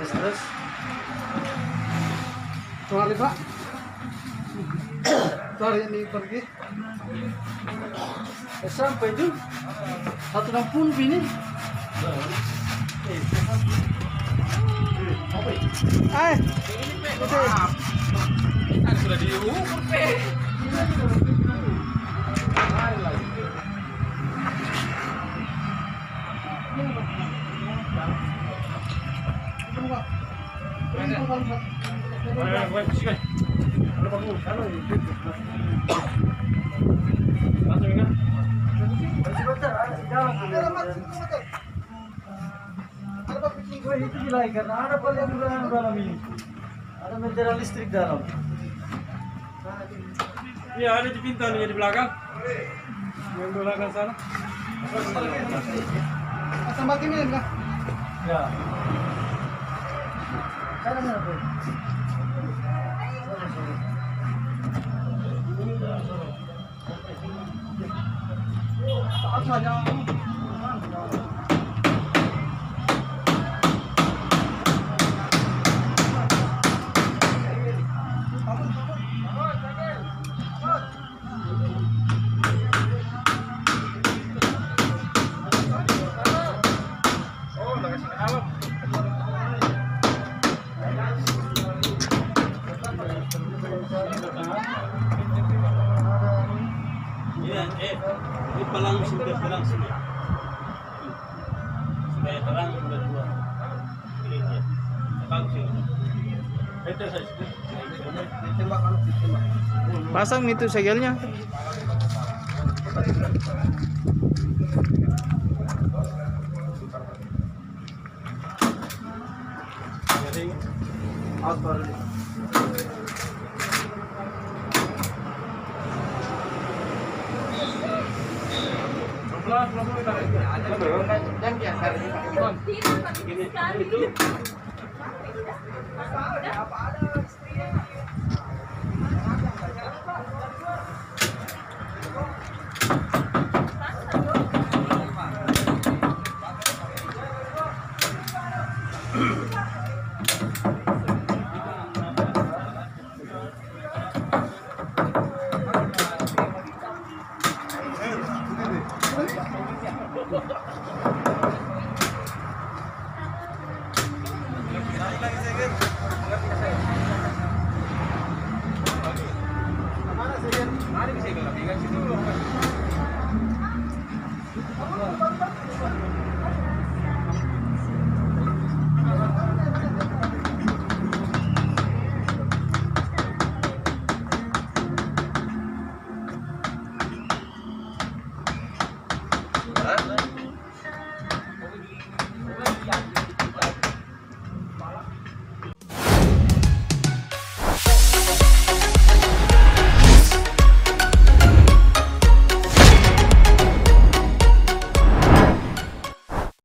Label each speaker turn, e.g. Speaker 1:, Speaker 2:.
Speaker 1: Stres.
Speaker 2: Kembali Pak. Hari ini pergi.
Speaker 1: Sampai itu 160 ini.
Speaker 3: Kan sudah diukur, Pe.
Speaker 1: Itu nilai karena ada banyak dalam ini. Ada meteran listrik dalam.
Speaker 3: Iya, ada di pintu nih di belakang. Yang belakang sana.
Speaker 2: Tambah ini enggak?
Speaker 1: Ya. Sana mana tuh?
Speaker 3: Ini pelang sudah terang sini. Supaya terang berdua. Ini dia. Bagus. Itu saja.
Speaker 4: Pasang itu segelnya.
Speaker 3: Jadi
Speaker 1: Out baru.